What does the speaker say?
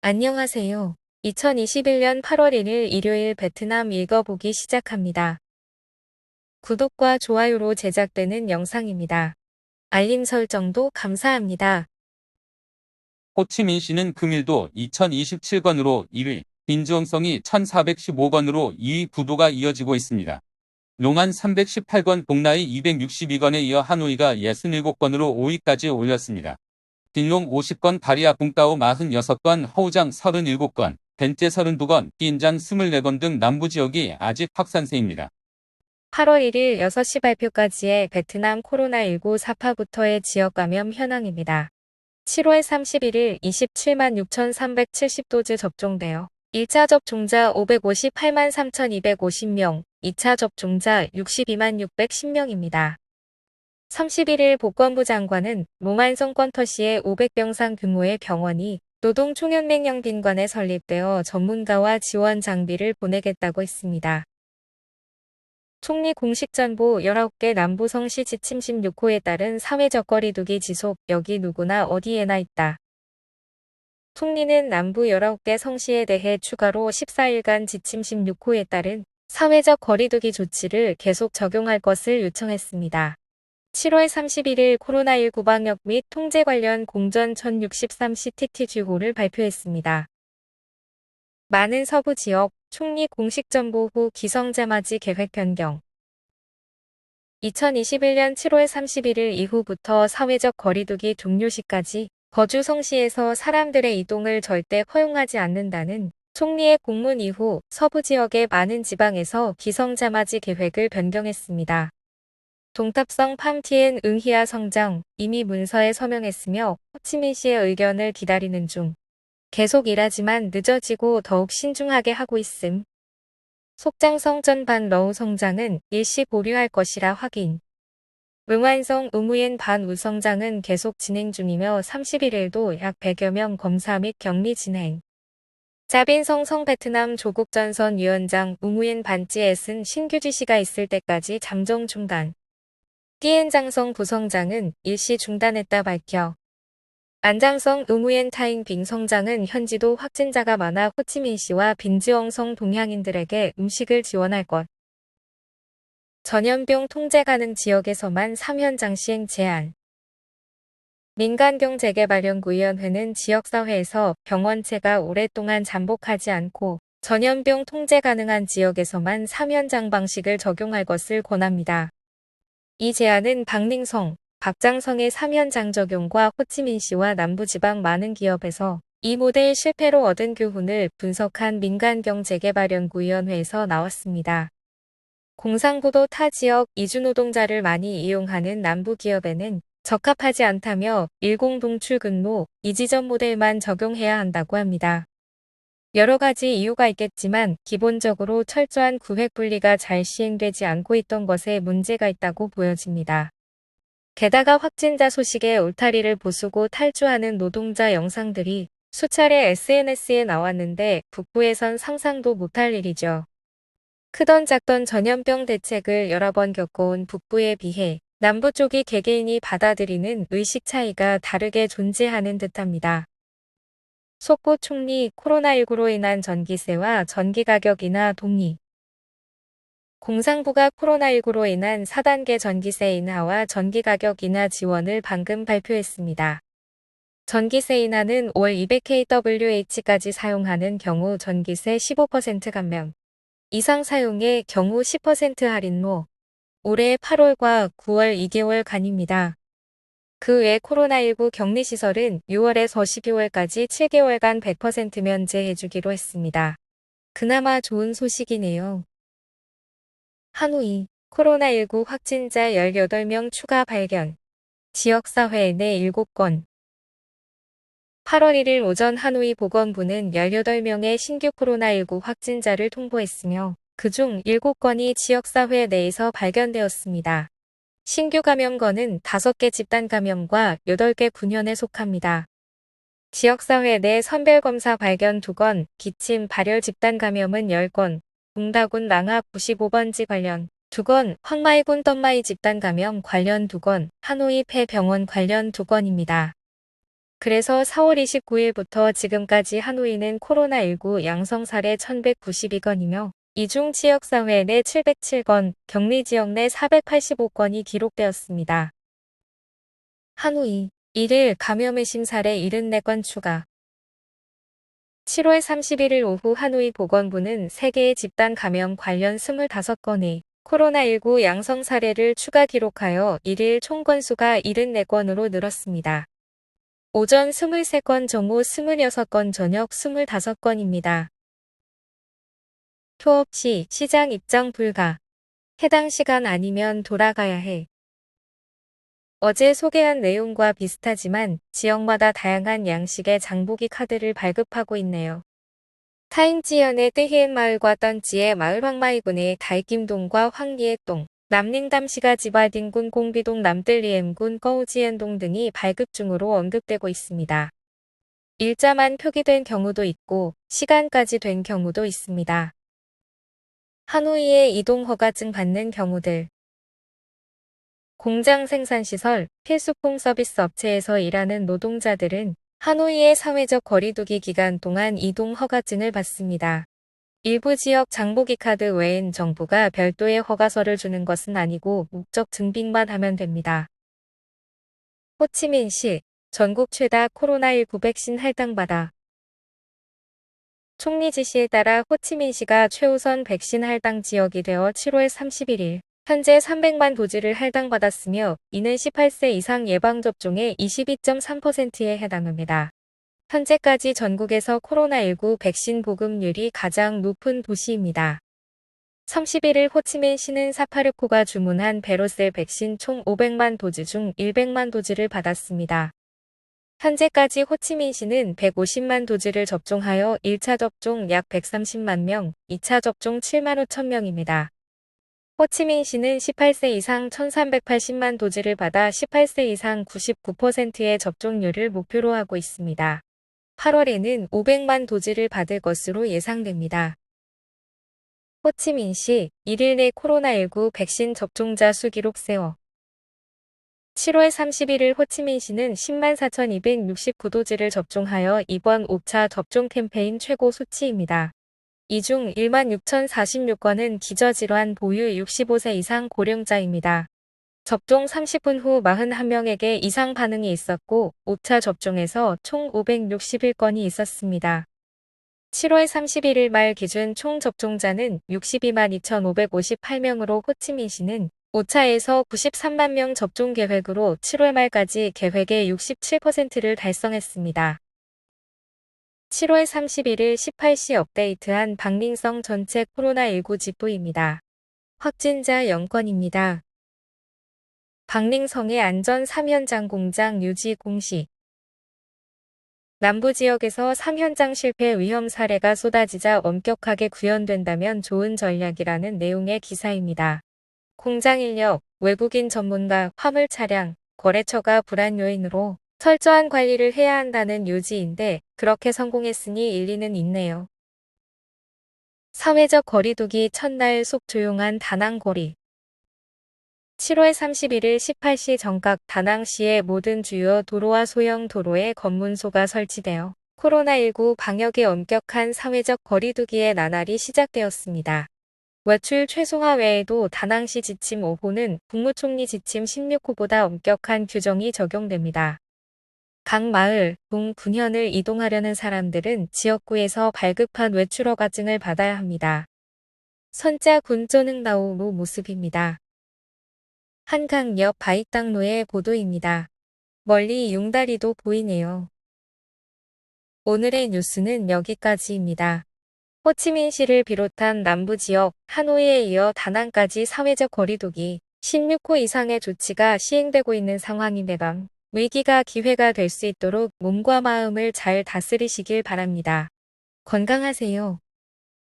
안녕하세요. 2021년 8월 1일 일요일 베트남 읽어보기 시작합니다. 구독과 좋아요로 제작되는 영상입니다. 알림 설정도 감사합니다. 호치민시는 금일도 2027건으로 1위, 빈주엉성이 1415건으로 2위 구도가 이어지고 있습니다. 롱안 318건, 복나이 262건에 이어 하노이가 67건으로 5위까지 올렸습니다. 딜롱 50건, 바리아 붕따오 46건, 허우장 37건, 벤째 32건, 끼인장 24건 등 남부지역이 아직 확산세입니다. 8월 1일 6시 발표까지의 베트남 코로나19 사파부터의 지역 감염 현황입니다. 7월 31일 27만 6,370도즈 접종되어 1차 접종자 558만 3,250명, 2차 접종자 62만 610명입니다. 31일 보건부 장관은 노만성 권터시의 500병상 규모의 병원이 노동총연맹영빈관에 설립되어 전문가와 지원 장비를 보내겠다고 했습니다. 총리 공식 전보 19개 남부성시 지침 16호에 따른 사회적 거리두기 지속, 여기 누구나 어디에나 있다. 총리는 남부 19개 성시에 대해 추가로 14일간 지침 16호에 따른 사회적 거리두기 조치를 계속 적용할 것을 요청했습니다. 7월 31일 코로나19 방역 및 통제 관련 공전 1063CTTG호를 발표했습니다. 많은 서부 지역, 총리 공식 전보 후 기성자맞이 계획 변경. 2021년 7월 31일 이후부터 사회적 거리두기 종료 시까지 거주 성시에서 사람들의 이동을 절대 허용하지 않는다는 총리의 공문 이후 서부 지역의 많은 지방에서 기성자맞이 계획을 변경했습니다. 동탑성 팜티엔 응히아 성장 이미 문서에 서명했으며 호치민시의 의견을 기다리는 중. 계속 일하지만 늦어지고 더욱 신중하게 하고 있음. 속장성 전반 러우 성장은 일시 보류할 것이라 확인. 응완성 우무옌 반 우성장은 계속 진행 중이며 31일도 약 100여 명 검사 및 격리 진행. 자빈성 성베트남 조국전선 위원장 우무옌 반찌엣은 신규 지시가 있을 때까지 잠정 중단. 띠엔장성 부성장은 일시 중단했다 밝혀. 안장성 우무옌 타잉 빙 성장은 현지도 확진자가 많아 호치민시와 빈지엉성 동향인들에게 음식을 지원할 것. 전염병 통제 가능 지역에서만 3현장 시행 제한. 민간병 재개발연구위원회는 지역사회에서 병원체가 오랫동안 잠복하지 않고 전염병 통제 가능한 지역에서만 3현장 방식을 적용할 것을 권합니다. 이 제안은 박寧성, 박장성의 3현장 적용과 호치민시와 남부지방 많은 기업에서 이 모델 실패로 얻은 교훈을 분석한 민간병 재개발연구위원회에서 나왔습니다. 공상구도 타 지역 이주노동자를 많이 이용하는 남부기업에는 적합하지 않다며 일공동출근로 이 지점 모델만 적용해야 한다고 합니다. 여러 가지 이유가 있겠지만 기본적으로 철저한 구획 분리가 잘 시행되지 않고 있던 것에 문제가 있다고 보여집니다. 게다가 확진자 소식에 울타리를 부수고 탈주하는 노동자 영상들이 수차례 SNS에 나왔는데 북부에선 상상도 못할 일이죠. 크던 작던 전염병 대책을 여러 번 겪어온 북부에 비해 남부 쪽이 개개인이 받아들이는 의식 차이가 다르게 존재하는 듯합니다. 속보 총리 코로나19로 인한 전기세와 전기 가격 인하 동의. 공상부가 코로나19로 인한 4단계 전기세 인하와 전기 가격 인하 지원을 방금 발표했습니다. 전기세 인하는 월 200kWh까지 사용하는 경우 전기세 15% 감면 이상 사용의 경우 10% 할인로 올해 8월과 9월 2개월간입니다. 그 외 코로나19 격리시설은 6월에서 12월까지 7개월간 100% 면제해주기로 했습니다. 그나마 좋은 소식이네요. 하노이, 코로나19 확진자 18명 추가 발견. 지역사회 내 7건. 8월 1일 오전 하노이 보건부는 18명의 신규 코로나19 확진자를 통보했으며 그중 7건이 지역사회 내에서 발견되었습니다. 신규 감염건은 5개 집단 감염과 8개 군현에 속합니다. 지역사회 내 선별검사 발견 2건, 기침 발열 집단 감염은 10건, 웅다군 랑합 95번지 관련 2건, 황마이군 떤마이 집단 감염 관련 2건, 하노이 폐병원 관련 2건입니다. 그래서 4월 29일부터 지금까지 하노이는 코로나19 양성 사례 1192건이며 이 중 지역사회 내 707건, 격리 지역 내 485건이 기록되었습니다. 하노이 1일 감염 의심 사례 74건 추가. 7월 31일 오후 하노이 보건부는 세계의 집단 감염 관련 25건의 코로나19 양성 사례를 추가 기록하여 1일 총 건수가 74건으로 늘었습니다. 오전 23건, 정오 26건, 저녁 25건입니다. 휴업 시 시장 입장 불가. 해당 시간 아니면 돌아가야 해. 어제 소개한 내용과 비슷하지만 지역마다 다양한 양식의 장보기 카드를 발급하고 있네요. 타임지연의 뜨히엔 마을과 떤지의 마을 황마이군의 달김동과 황리에동, 남寧담시가 지바딩군 공비동 남뜰리엠군 꺼우지엔동 등이 발급 중으로 언급되고 있습니다. 일자만 표기된 경우도 있고 시간까지 된 경우도 있습니다. 하노이에 이동 허가증 받는 경우들. 공장 생산시설, 필수품 서비스 업체에서 일하는 노동자들은 하노이의 사회적 거리두기 기간 동안 이동 허가증을 받습니다. 일부 지역 장보기 카드 외엔 정부가 별도의 허가서를 주는 것은 아니고 목적 증빙만 하면 됩니다. 호치민시, 전국 최다 코로나19 백신 할당받아. 총리 지시에 따라 호치민시가 최우선 백신 할당 지역이 되어 7월 31일 현재 300만 도지를 할당받았으며 이는 18세 이상 예방접종의 22.3%에 해당합니다. 현재까지 전국에서 코로나19 백신 보급률이 가장 높은 도시입니다. 31일 호치민시는 사파르코가 주문한 베로셀 백신 총 500만 도즈 중 100만 도즈를 받았습니다. 현재까지 호치민시는 150만 도즈를 접종하여 1차 접종 약 130만 명, 2차 접종 7만 5천 명입니다. 호치민시는 18세 이상 1380만 도즈를 받아 18세 이상 99%의 접종률을 목표로 하고 있습니다. 8월에는 500만 도즈를 받을 것으로 예상됩니다. 호치민시 1일 내 코로나19 백신 접종자 수 기록 세워. 7월 31일 호치민시는 10만 4,269도즈를 접종하여 이번 5차 접종 캠페인 최고 수치입니다. 이 중 1만 6,046건은 기저질환 보유 65세 이상 고령자입니다. 접종 30분 후 41명에게 이상 반응이 있었고 5차 접종에서 총 561건이 있었습니다. 7월 31일 말 기준 총 접종자는 62만 2,558명으로 호치민시는 5차에서 93만 명 접종 계획으로 7월 말까지 계획의 67%를 달성했습니다. 7월 31일 18시 업데이트한 박링성 전체 코로나19 지부입니다. 확진자 0건입니다. 박링성의 안전 3현장 공장 유지 공시. 남부 지역에서 3현장 실패 위험 사례가 쏟아지자 엄격하게 구현된다면 좋은 전략이라는 내용의 기사입니다. 공장 인력, 외국인 전문가, 화물 차량, 거래처가 불안 요인으로 철저한 관리를 해야 한다는 요지인데 그렇게 성공했으니 일리는 있네요. 사회적 거리두기 첫날 속 조용한 다낭거리. 7월 31일 18시 정각 다낭시의 모든 주요 도로와 소형 도로에 검문소가 설치되어 코로나19 방역의 엄격한 사회적 거리두기의 나날이 시작되었습니다. 외출 최소화 외에도 다낭시 지침 5호는 국무총리 지침 16호보다 엄격한 규정이 적용됩니다. 각 마을, 동, 군현을 이동하려는 사람들은 지역구에서 발급한 외출 허가증을 받아야 합니다. 선자 군조능 나오무 모습입니다. 한강역 바익당로의 보도입니다. 멀리 융다리도 보이네요. 오늘의 뉴스는 여기까지입니다. 호치민시를 비롯한 남부지역, 하노이에 이어 다낭까지 사회적 거리두기 16호 이상의 조치가 시행되고 있는 상황입니다. 위기가 기회가 될 수 있도록 몸과 마음을 잘 다스리시길 바랍니다. 건강하세요.